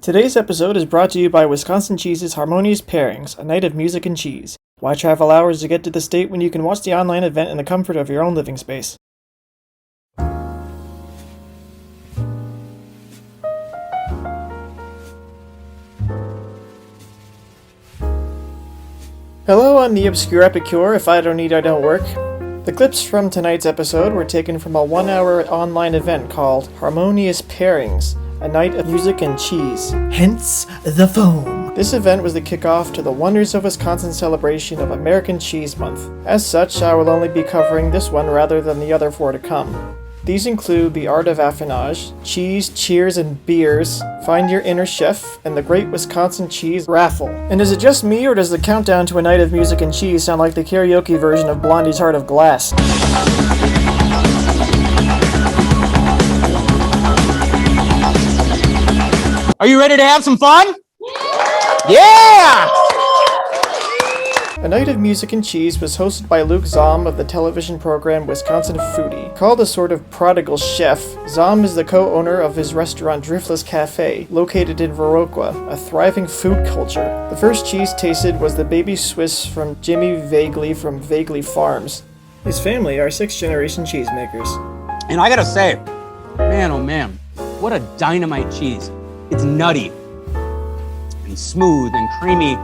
Today's episode is brought to you by Wisconsin Cheese's Harmonious Pairings, a night of music and cheese. Why travel hours to get to the state when you can watch the online event in the comfort of your own living space? Hello, I'm the Obscure Epicure. If I don't eat, I don't work. The clips from tonight's episode were taken from a 1-hour online event called Harmonious Pairings, a night of music and cheese. Hence the foam. This event was the kickoff to the Wonders of Wisconsin celebration of American Cheese Month. As such, I will only be covering this one rather than the other 4 to come. These include the art of affinage, cheese, cheers, and beers, find your inner chef, and the Great Wisconsin Cheese Raffle. And is it just me, or does the countdown to a night of music and cheese sound like the karaoke version of Blondie's Heart of Glass? Are you ready to have some fun? Yeah! A Night of Music and Cheese was hosted by Luke Zahm of the television program Wisconsin Foodie. Called a sort of prodigal chef, Zahm is the co-owner of his restaurant Driftless Cafe, located in Viroqua, a thriving food culture. The first cheese tasted was the Baby Swiss from Jimmy Vagley from Vagley Farms. His family are 6th-generation cheesemakers. And I gotta say, man oh man, what a dynamite cheese. It's nutty and smooth and creamy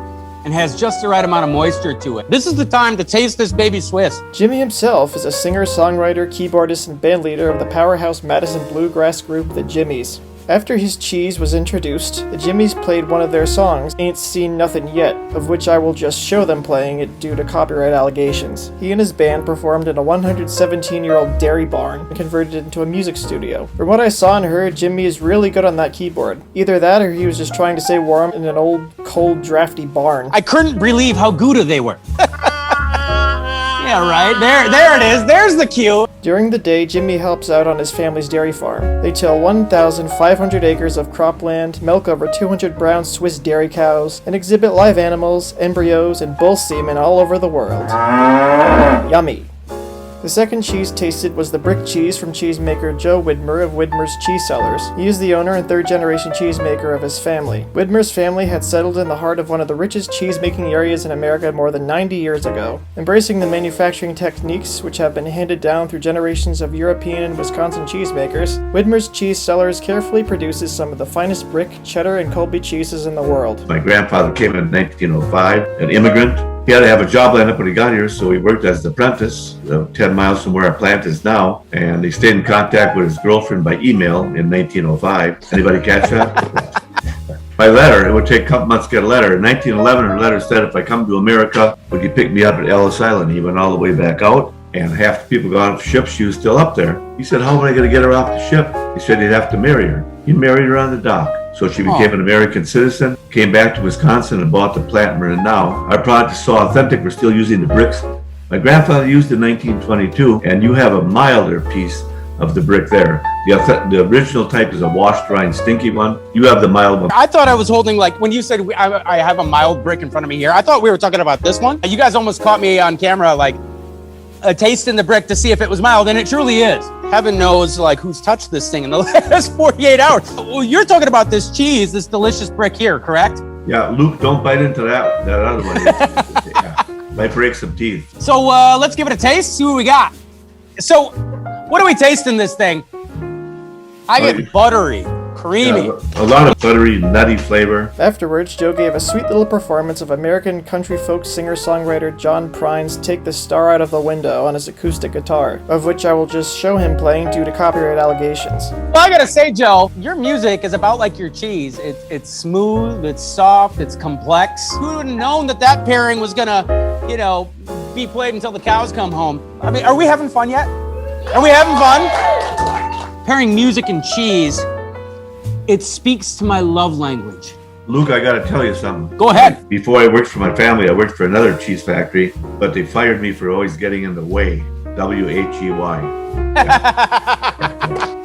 and has just the right amount of moisture to it. This is the time to taste this Baby Swiss. Jimmy himself is a singer, songwriter, keyboardist, and bandleader of the powerhouse Madison bluegrass group The Jimmies. After his cheese was introduced, the Jimmies played one of their songs, Ain't Seen Nothin' Yet, of which I will just show them playing it due to copyright allegations. He and his band performed in a 117-year-old dairy barn and converted it into a music studio. From what I saw and heard, Jimmy is really good on that keyboard. Either that or he was just trying to stay warm in an old, cold, drafty barn. I couldn't believe how Gouda they were. Yeah, right. There it is. There's the cue. During the day, Jimmy helps out on his family's dairy farm. They till 1,500 acres of cropland, milk over 200 brown Swiss dairy cows, and exhibit live animals, embryos, and bull semen all over the world. Yummy. The second cheese tasted was the brick cheese from cheesemaker Joe Widmer of Widmer's Cheese Cellars. He is the owner and 3rd-generation cheesemaker of his family. Widmer's family had settled in the heart of one of the richest cheese-making areas in America more than 90 years ago. Embracing the manufacturing techniques which have been handed down through generations of European and Wisconsin cheesemakers, Widmer's Cheese Cellars carefully produces some of the finest brick, cheddar, and Colby cheeses in the world. My grandfather came in 1905, an immigrant. He had to have a job lined up when he got here, so he worked as an apprentice 10 miles from where our plant is now, and he stayed in contact with his girlfriend by email in 1905. Anybody catch that? By letter, it would take a couple months to get a letter. In 1911, her letter said, if I come to America, would you pick me up at Ellis Island? He went all the way back out, and half the people got off the ship. She was still up there. He said, how am I going to get her off the ship? He said he'd have to marry her. He married her on the dock. So she became an American citizen, came back to Wisconsin and bought the plant we're in now. Our product is so authentic, we're still using the bricks my grandfather used in 1922, and you have a milder piece of the brick there. The original type is a washed, dry, stinky one. You have the mild one. I thought I was holding, like, when you said I have a mild brick in front of me here, I thought we were talking about this one. You guys almost caught me on camera, like, tasting the brick to see if it was mild, and it truly is. Heaven knows, like, who's touched this thing in the last 48 hours. Well, you're talking about this cheese, this delicious brick here, correct? Yeah, Luke, don't bite into that other one. Yeah, might break some teeth. So let's give it a taste, see what we got. So, what do we taste in this thing? I get buttery, creamy. Yeah, a lot of buttery, nutty flavor. Afterwards, Joe gave a sweet little performance of American country folk singer-songwriter John Prine's Take the Star Out of the Window on his acoustic guitar, of which I will just show him playing due to copyright allegations. Well, I gotta say, Joe, your music is about like your cheese. It's smooth, it's soft, it's complex. Who would have known that pairing was gonna, be played until the cows come home? I mean, are we having fun yet? Are we having fun? Pairing music and cheese, it speaks to my love language. Luke, I got to tell you something. Go ahead. Before I worked for my family, I worked for another cheese factory, but they fired me for always getting in the way. W-H-E-Y.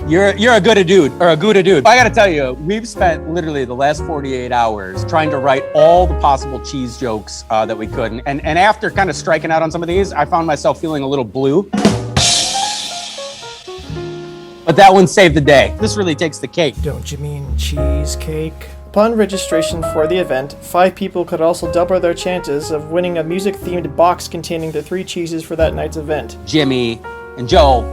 You're a good dude, or a Gouda dude. I gotta tell you, we've spent literally the last 48 hours trying to write all the possible cheese jokes that we could. And after kind of striking out on some of these, I found myself feeling a little blue. But that one saved the day. This really takes the cake. Don't you mean cheesecake? Upon registration for the event, 5 people could also double their chances of winning a music-themed box containing the 3 cheeses for that night's event. Jimmy and Joe,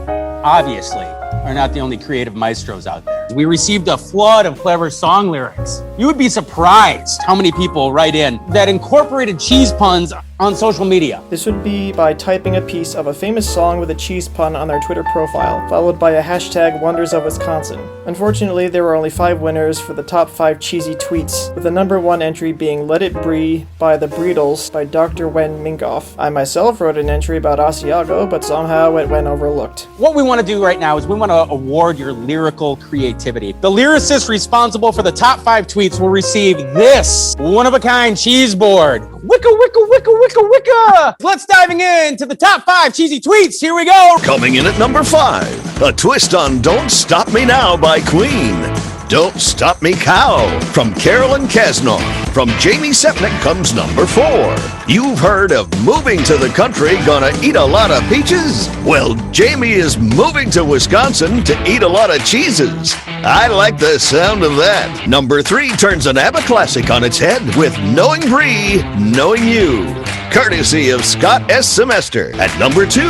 obviously, are not the only creative maestros out there. We received a flood of clever song lyrics. You would be surprised how many people write in that incorporated cheese puns on social media. This would be by typing a piece of a famous song with a cheese pun on their Twitter profile, followed by a hashtag Wonders of Wisconsin. Unfortunately, there were only 5 winners for the top 5 cheesy tweets, with the number 1 entry being Let It Brie by the Breedles by Dr. Wen Minkoff. I myself wrote an entry about Asiago, but somehow it went overlooked. What we want to do right now is we want to award your lyrical creativity. The lyricist responsible for the top 5 tweets will receive this one-of-a-kind cheese board. Wicca, wicca, wicca, wicca, wicca! Let's diving into the top 5 cheesy tweets. Here we go. Coming in at number 5, a twist on Don't Stop Me Now by Queen. Don't Stop Me Cow from Carolyn Kasnoff. From Jamie Sepnick comes number 4. You've heard of moving to the country, gonna eat a lot of peaches? Well, Jamie is moving to Wisconsin to eat a lot of cheeses. I like the sound of that. Number 3 turns an ABBA classic on its head with Knowing Brie, Knowing You, courtesy of Scott S. Semester. At number 2,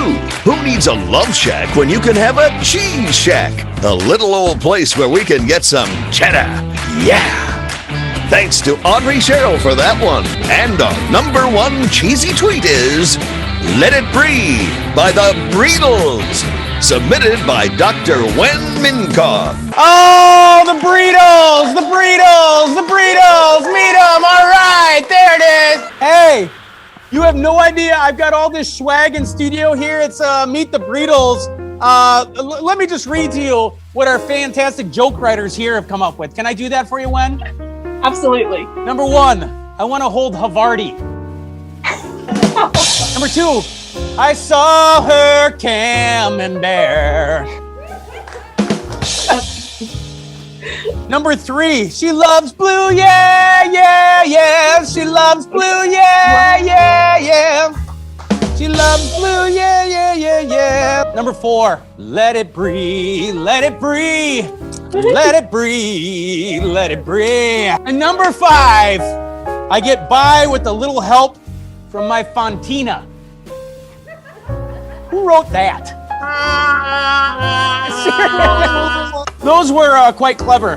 who needs a love shack when you can have a cheese shack? A little old place where we can get some cheddar. Yeah! Thanks to Audrey Sherrill for that one. And our number 1 cheesy tweet is Let It Brie by the Breedles, submitted by Dr. Wen Minkoff. Oh, the Breedles, the Breedles, the Breedles, meet them. All right, there it is. Hey, you have no idea. I've got all this swag in studio here. It's Meet the Breedles. Let me just read to you what our fantastic joke writers here have come up with. Can I do that for you, Wen? Absolutely. Number 1, I want to hold Havarti. Number 2, I saw her camembert. Number 3, she loves blue, yeah, yeah, yeah. She loves blue, yeah, yeah, yeah. She loves blue, yeah, yeah, yeah, yeah. Number 4, let it breathe, let it breathe. Let it breathe, let it breathe. And number 5, I get by with a little help from my Fontina. Who wrote that? Those were quite clever.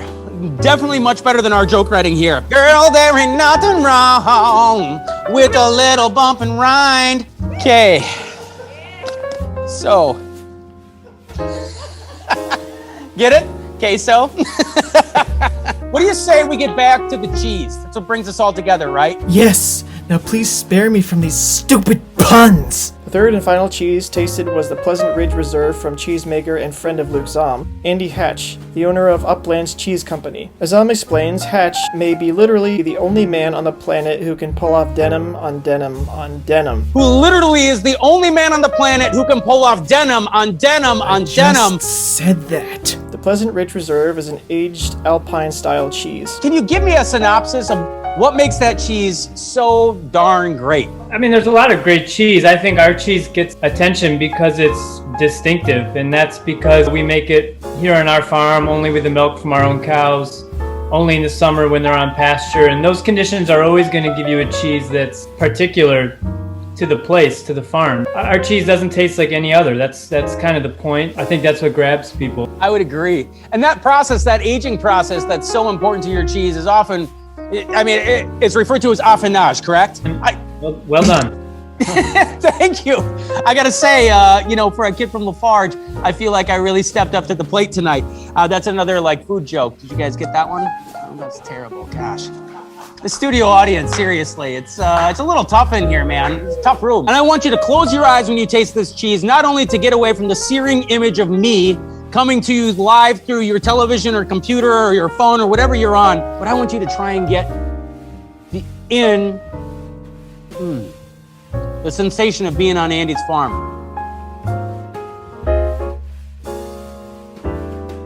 Definitely much better than our joke writing here. Girl, there ain't nothing wrong with a little bump and rind. Okay. So. Get it? Queso. What do you say we get back to the cheese? That's what brings us all together, right? Yes! Now please spare me from these stupid puns! The third and final cheese tasted was the Pleasant Ridge Reserve from cheesemaker and friend of Luke Zahm, Andy Hatch, the owner of Upland's Cheese Company. As Zahm explains, Hatch may be literally the only man on the planet who can pull off denim on denim on denim. Who literally is the only man on the planet who can pull off denim on denim on denim. Just said that. The Pleasant Ridge Reserve is an aged Alpine-style cheese. Can you give me a synopsis of what makes that cheese so darn great? I mean, there's a lot of great cheese. I think our cheese gets attention because it's distinctive, and that's because we make it here on our farm, only with the milk from our own cows, only in the summer when they're on pasture, and those conditions are always going to give you a cheese that's particular to the place, to the farm. Our cheese doesn't taste like any other. That's kind of the point. I think that's what grabs people. I would agree. And that process, that aging process that's so important to your cheese is often, it's referred to as affinage, correct? Well done. Thank you. I gotta say, for a kid from Lafarge, I feel like I really stepped up to the plate tonight. That's another food joke. Did you guys get that one? Oh, that's terrible. Gosh. The studio audience, seriously, it's a little tough in here, man. It's a tough room. And I want you to close your eyes when you taste this cheese, not only to get away from the searing image of me coming to you live through your television or computer or your phone or whatever you're on, but I want you to try and get the sensation of being on Andy's farm.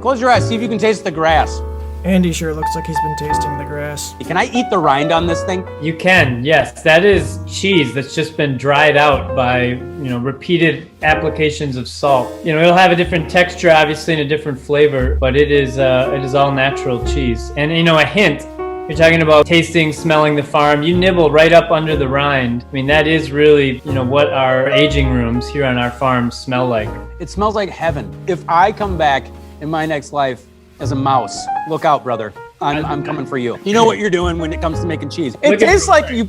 Close your eyes, see if you can taste the grass. Andy sure looks like he's been tasting the grass. Can I eat the rind on this thing? You can, yes. That is cheese that's just been dried out by, repeated applications of salt. It'll have a different texture, obviously, and a different flavor, but it is all natural cheese. And, a hint, You're talking about tasting, smelling the farm. You nibble right up under the rind. I mean, that is really, what our aging rooms here on our farm smell like. It smells like heaven. If I come back in my next life as a mouse, look out, brother. I'm coming for you. You know what you're doing when it comes to making cheese. It tastes like you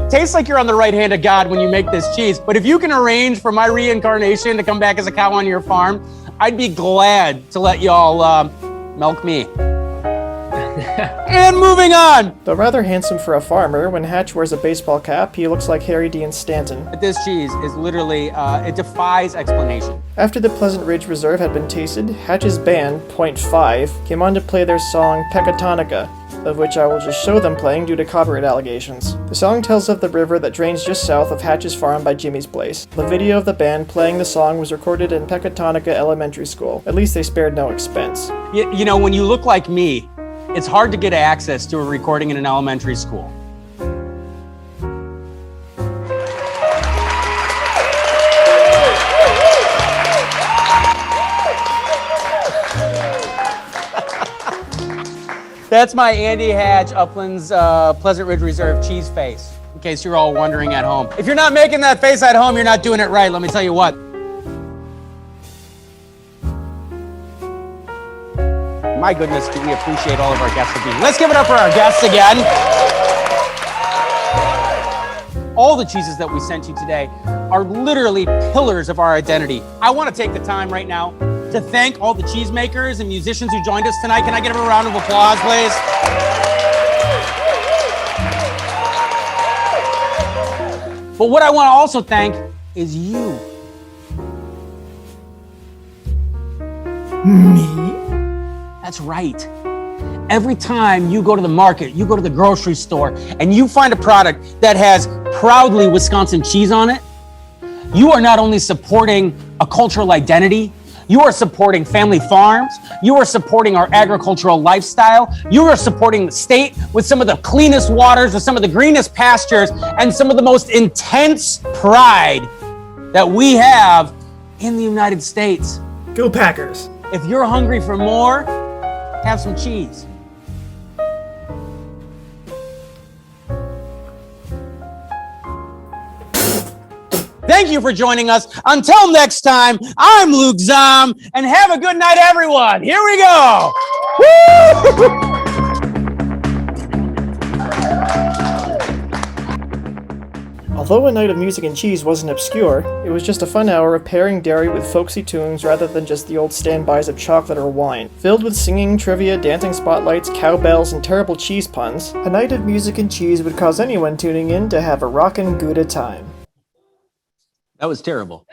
taste like you're on the right hand of God when you make this cheese. But if you can arrange for my reincarnation to come back as a cow on your farm, I'd be glad to let y'all milk me. And moving on. Though rather handsome for a farmer, when Hatch wears a baseball cap, he looks like Harry Dean Stanton. This cheese is literally, it defies explanation. After the Pleasant Ridge Reserve had been tasted, Hatch's band, Point 5, came on to play their song Pecatonica, of which I will just show them playing due to copyright allegations. The song tells of the river that drains just south of Hatch's farm by Jimmy's place. The video of the band playing the song was recorded in Pecatonica Elementary School. At least they spared no expense. When you look like me, it's hard to get access to a recording in an elementary school. That's my Andy Hatch Uplands Pleasant Ridge Reserve cheese face, in case you're all wondering at home. If you're not making that face at home, you're not doing it right, let me tell you what. My goodness, do we appreciate all of our guests for being here. Let's give it up for our guests again. All the cheeses that we sent you today are literally pillars of our identity. I want to take the time right now to thank all the cheesemakers and musicians who joined us tonight. Can I get a round of applause, please? But what I want to also thank is you. Me? That's right. Every time you go to the market, you go to the grocery store, and you find a product that has proudly Wisconsin cheese on it, you are not only supporting a cultural identity, you are supporting family farms, you are supporting our agricultural lifestyle, you are supporting the state with some of the cleanest waters, with some of the greenest pastures, and some of the most intense pride that we have in the United States. Go Packers! If you're hungry for more, have some cheese. Thank you for joining us. Until next time, I'm Luke Zom, and have a good night, everyone. Here we go. Woo! Although A Night of Music and Cheese wasn't obscure, it was just a fun hour of pairing dairy with folksy tunes rather than just the old standbys of chocolate or wine. Filled with singing, trivia, dancing spotlights, cowbells, and terrible cheese puns, A Night of Music and Cheese would cause anyone tuning in to have a rockin' Gouda time. That was terrible.